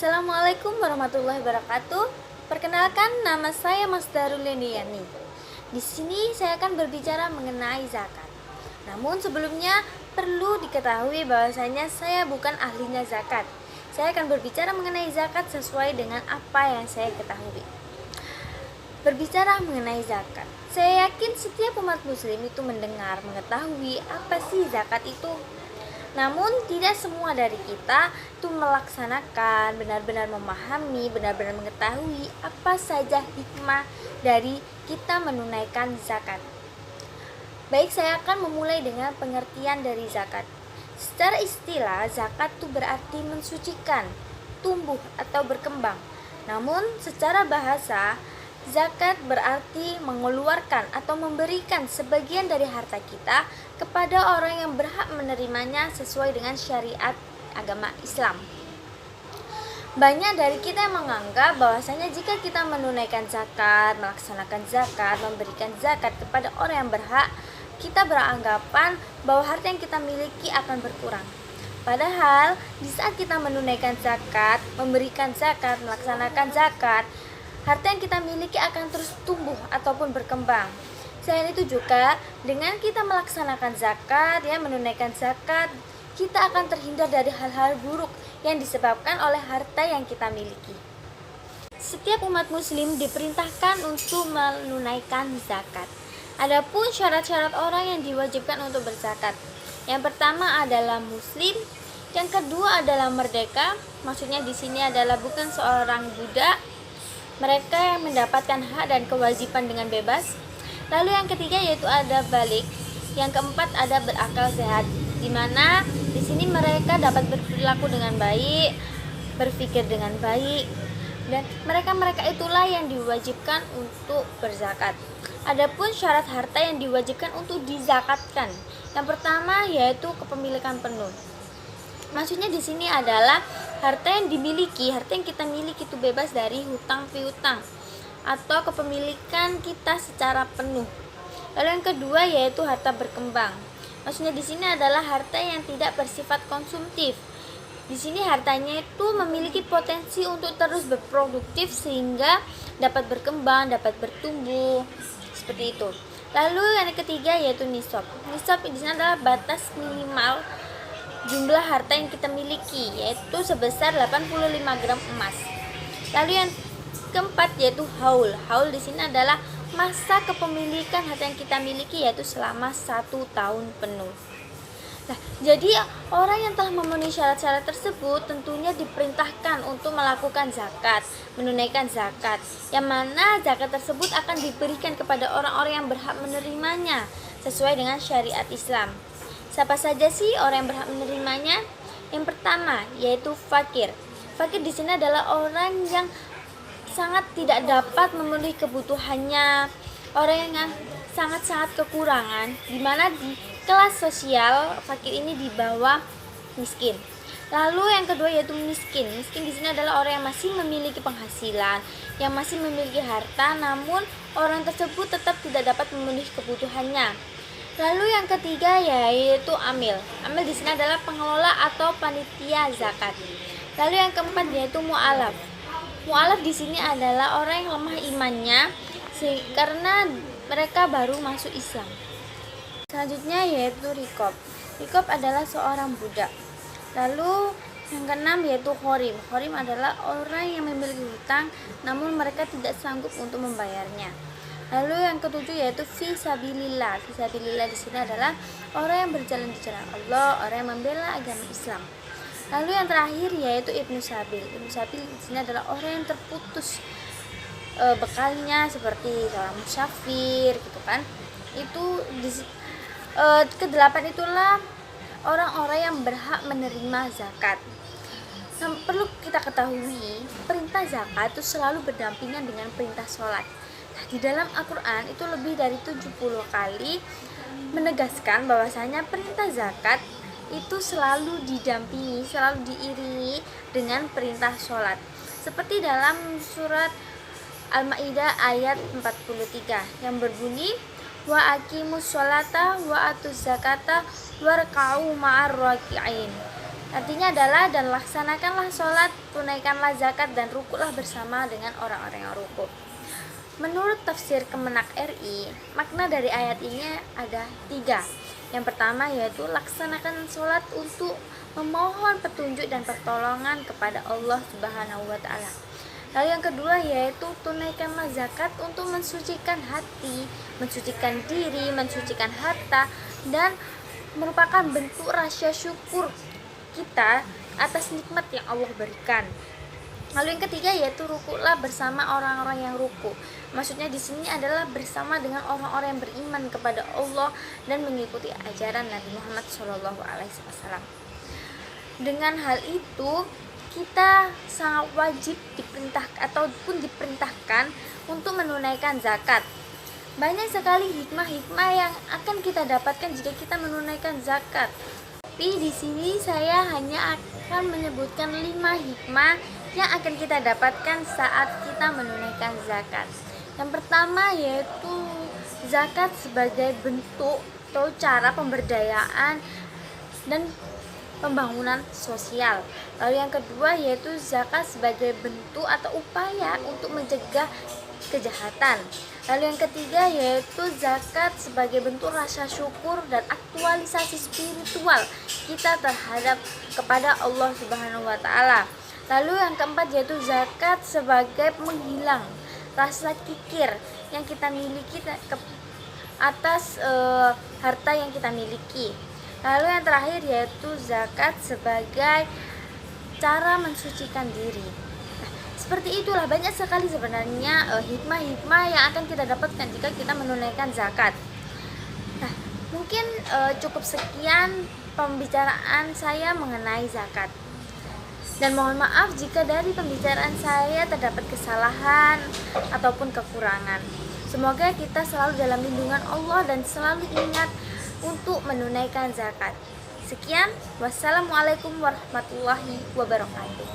Assalamualaikum warahmatullahi wabarakatuh. Perkenalkan, nama saya Mas Darul Lendiyani. Di sini saya akan berbicara mengenai zakat. Namun sebelumnya perlu diketahui bahwasanya saya bukan ahlinya zakat. Saya akan berbicara mengenai zakat sesuai dengan apa yang saya ketahui. Berbicara mengenai zakat, saya yakin setiap umat muslim itu mendengar, mengetahui apa sih zakat itu. Namun tidak semua dari kita itu melaksanakan, benar-benar memahami, benar-benar mengetahui apa saja hikmah dari kita menunaikan zakat. Baik, saya akan memulai dengan pengertian dari zakat. Secara istilah, zakat itu berarti mensucikan, tumbuh atau berkembang. Namun secara bahasa, zakat berarti mengeluarkan atau memberikan sebagian dari harta kita kepada orang yang berhak menerimanya sesuai dengan syariat agama Islam. Banyak dari kita yang menganggap bahwasanya jika kita menunaikan zakat, melaksanakan zakat, memberikan zakat kepada orang yang berhak, kita beranggapan bahwa harta yang kita miliki akan berkurang. Padahal di saat kita menunaikan zakat, memberikan zakat, melaksanakan zakat, harta yang kita miliki akan terus tumbuh ataupun berkembang. Selain itu juga, dengan kita melaksanakan zakat, menunaikan zakat, kita akan terhindar dari hal-hal buruk yang disebabkan oleh harta yang kita miliki. Setiap umat muslim diperintahkan untuk menunaikan zakat. Adapun syarat-syarat orang yang diwajibkan untuk berzakat. Yang pertama adalah muslim, yang kedua adalah merdeka. Maksudnya di sini adalah bukan seorang budak, mereka yang mendapatkan hak dan kewajiban dengan bebas. Lalu yang ketiga yaitu ada balik. Yang keempat ada berakal sehat, di mana di sini mereka dapat berperilaku dengan baik, berpikir dengan baik, dan mereka itulah yang diwajibkan untuk berzakat. Adapun syarat harta yang diwajibkan untuk dizakatkan. Yang pertama yaitu kepemilikan penuh. Maksudnya di sini adalah harta yang dimiliki, harta yang kita miliki itu bebas dari hutang piutang atau kepemilikan kita secara penuh. Lalu yang kedua yaitu harta berkembang. Maksudnya di sini adalah harta yang tidak bersifat konsumtif. Di sini hartanya itu memiliki potensi untuk terus berproduktif sehingga dapat berkembang, dapat bertumbuh, seperti itu. Lalu yang ketiga yaitu nisab. Nisab di sini adalah batas minimal jumlah harta yang kita miliki, yaitu sebesar 85 gram emas. Lalu yang keempat yaitu haul. Haul di sini adalah masa kepemilikan harta yang kita miliki, yaitu selama 1 tahun penuh. Nah, jadi orang yang telah memenuhi syarat-syarat tersebut tentunya diperintahkan untuk melakukan zakat, menunaikan zakat, yang mana zakat tersebut akan diberikan kepada orang-orang yang berhak menerimanya sesuai dengan syariat Islam. Siapa saja sih orang yang berhak menerimanya? Yang pertama yaitu fakir. Fakir di sini adalah orang yang sangat tidak dapat memenuhi kebutuhannya, orang yang sangat-sangat kekurangan, di mana di kelas sosial fakir ini di bawah miskin. Lalu yang kedua yaitu miskin. Miskin di sini adalah orang yang masih memiliki penghasilan, yang masih memiliki harta, namun orang tersebut tetap tidak dapat memenuhi kebutuhannya. Lalu yang ketiga yaitu amil. Amil di sini adalah pengelola atau panitia zakat. Lalu yang keempat yaitu mu'alaf. Mu'alaf di sini adalah orang yang lemah imannya karena mereka baru masuk Islam. Selanjutnya yaitu rikob. Rikob adalah seorang budak. Lalu yang keenam yaitu khorim. Khorim adalah orang yang memiliki hutang namun mereka tidak sanggup untuk membayarnya. Lalu yang ketujuh yaitu fisabilillah. Fisabilillah di sini adalah orang yang berjalan di jalan Allah, orang yang membela agama Islam. Lalu yang terakhir yaitu ibnu sabil. Ibnu sabil di sini adalah orang yang terputus bekalnya, seperti seorang musafir, gitu kan. Itu kedelapan itulah orang-orang yang berhak menerima zakat. Nah, perlu kita ketahui, perintah zakat itu selalu berdampingan dengan perintah sholat. Di dalam Al-Quran itu lebih dari 70 kali menegaskan bahwasanya perintah zakat itu selalu didampingi, selalu diiringi dengan perintah sholat. Seperti dalam surat Al-Ma'idah ayat 43 yang berbunyi, wa aqimus sholata wa atuz zakata warka'u ma'ar raki'in. Artinya adalah, dan laksanakanlah sholat, tunaikanlah zakat, dan rukuklah bersama dengan orang-orang yang rukuk. Menurut tafsir Kemenak RI, makna dari ayat ini ada 3. Yang pertama yaitu laksanakan sholat untuk memohon petunjuk dan pertolongan kepada Allah Subhanahu wa Ta'ala. Lalu yang kedua yaitu tunaikanlah zakat untuk mensucikan hati, mensucikan diri, mensucikan harta, dan merupakan bentuk rasa syukur kita atas nikmat yang Allah berikan. Lalu yang ketiga yaitu rukuklah bersama orang-orang yang ruku. Maksudnya di sini adalah bersama dengan orang-orang yang beriman kepada Allah dan mengikuti ajaran Nabi Muhammad SAW. Dengan hal itu kita sangat wajib diperintahkan untuk menunaikan zakat. Banyak sekali hikmah-hikmah yang akan kita dapatkan jika kita menunaikan zakat. Tapi di sini saya hanya akan menyebutkan 5 hikmah yang akan kita dapatkan saat kita menunaikan zakat. Yang pertama yaitu zakat sebagai bentuk atau cara pemberdayaan dan pembangunan sosial. Lalu yang kedua yaitu zakat sebagai bentuk atau upaya untuk mencegah kejahatan. Lalu yang ketiga yaitu zakat sebagai bentuk rasa syukur dan aktualisasi spiritual kita terhadap kepada Allah Subhanahu wa Ta'ala. Lalu yang keempat yaitu zakat sebagai penghilang rasa kikir yang kita miliki ke atas harta yang kita miliki. Lalu yang terakhir yaitu zakat sebagai cara mensucikan diri. Nah, seperti itulah banyak sekali sebenarnya hikmah-hikmah yang akan kita dapatkan jika kita menunaikan zakat. Nah, mungkin cukup sekian pembicaraan saya mengenai zakat. Dan mohon maaf jika dari pembicaraan saya terdapat kesalahan ataupun kekurangan. Semoga kita selalu dalam lindungan Allah dan selalu ingat untuk menunaikan zakat. Sekian, wassalamualaikum warahmatullahi wabarakatuh.